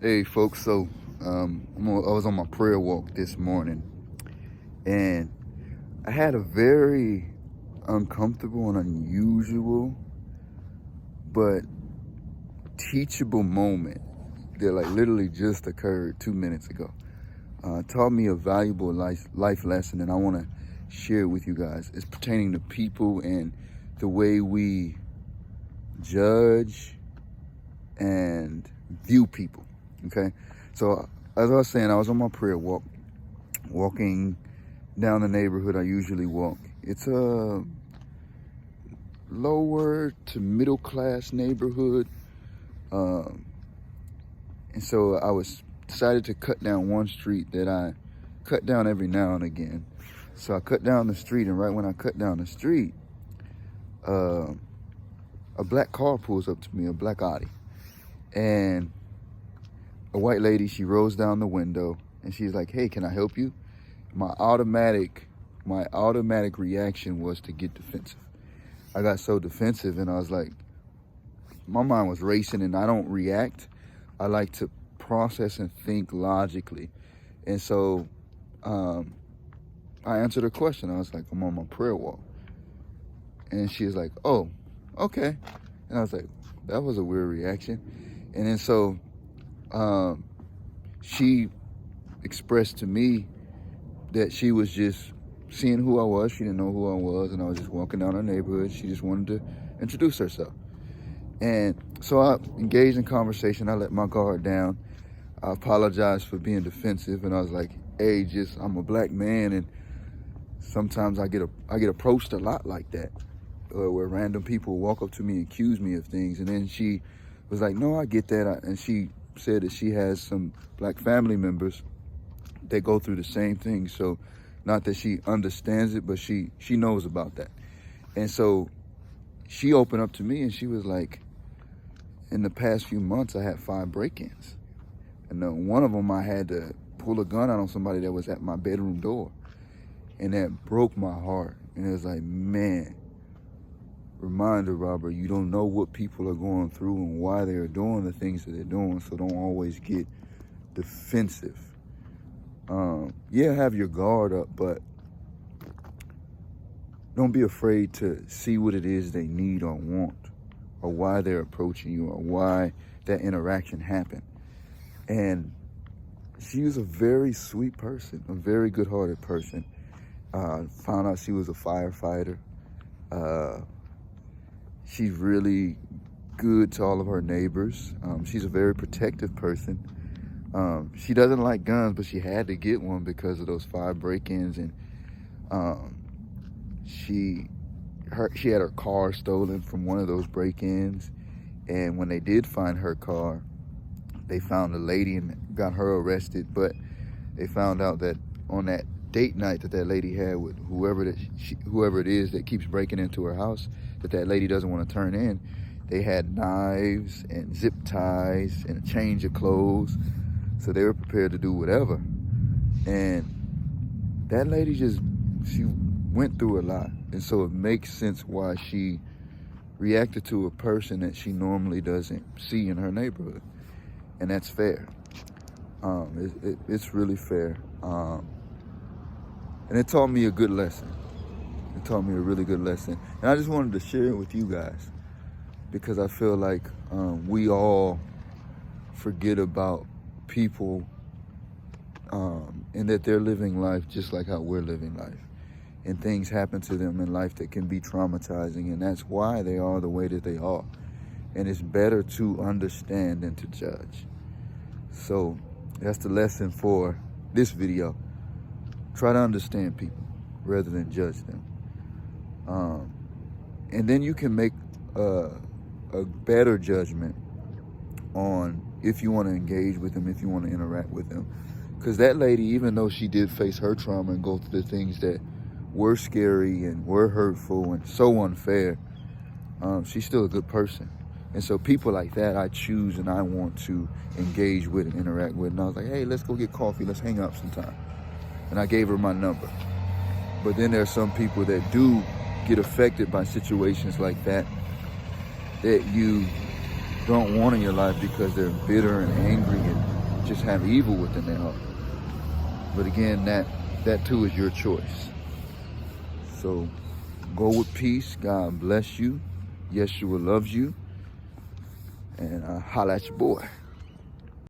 Hey folks, I was on my prayer walk this morning, and I had a very uncomfortable and unusual but teachable moment that literally just occurred 2 minutes ago. Taught me a valuable life lesson, and I want to share it with you guys. It's pertaining to people and the way we judge and view people. Okay, so as I was saying, I was on my prayer walk, walking down the neighborhood I usually walk. It's a lower to middle class neighborhood, and so I was decided to cut down one street that I cut down every now and again. So I cut down the street, and right when I cut down the street, a black car pulls up to me, a black Audi, and a white lady, she rolls down the window and she's like, "Hey, can I help you?" My automatic reaction was to get defensive. I got so defensive, and I was like, my mind was racing, and I don't react. I like to process and think logically. And so I answered her question. I was like, "I'm on my prayer walk." And she was like, "Oh, okay." And I was like, that was a weird reaction. And then so she expressed to me that she was just seeing who I was. She didn't know who I was, and I was just walking down her neighborhood. She just wanted to introduce herself. And so I engaged in conversation. I let my guard down. I apologized for being defensive, and I was like, "Hey, I'm a black man, and sometimes I get approached a lot like that, where random people walk up to me and accuse me of things." And then she was like, "No, I get that." And she said that she has some black family members that go through the same thing. So not that she understands it, but she knows about that. And so she opened up to me, and she was like, "In the past few months, I had 5 break-ins. And one of them, I had to pull a gun out on somebody that was at my bedroom door." And that broke my heart. And it was like, man, reminder, Robert, you don't know what people are going through and why they're doing the things that they're doing. So don't always get defensive. Have your guard up, but don't be afraid to see what it is they need or want, or why they're approaching you, or why that interaction happened. And she was a very sweet person, a very good-hearted person. Found out she was a firefighter. She's really good to all of her neighbors. She's a very protective person. She doesn't like guns, but she had to get one because of those 5 break-ins. And she had her car stolen from one of those break-ins. And when they did find her car, they found a lady and got her arrested. But they found out that on that date night that lady had with whoever it is that keeps breaking into her house, that lady doesn't want to turn in, they had knives and zip ties and a change of clothes. So they were prepared to do whatever. And that lady she went through a lot. And so it makes sense why she reacted to a person that she normally doesn't see in her neighborhood. And that's fair. It's really fair. And it taught me a good lesson. It taught me a really good lesson. And I just wanted to share it with you guys, because I feel like we all forget about people and that they're living life just like how we're living life. And things happen to them in life that can be traumatizing, and that's why they are the way that they are. And it's better to understand than to judge. So that's the lesson for this video. Try to understand people rather than judge them. And then you can make a better judgment on if you want to engage with them, if you want to interact with them. Because that lady, even though she did face her trauma and go through the things that were scary and were hurtful and so unfair, she's still a good person. And so people like that, I choose and I want to engage with and interact with. And I was like, "Hey, let's go get coffee. Let's hang out sometime." And I gave her my number. But then there are some people that do get affected by situations like that you don't want in your life because they're bitter and angry and just have evil within their heart. But again, that too is your choice. So go with peace. God bless you. Yeshua loves you. And holla at your boy.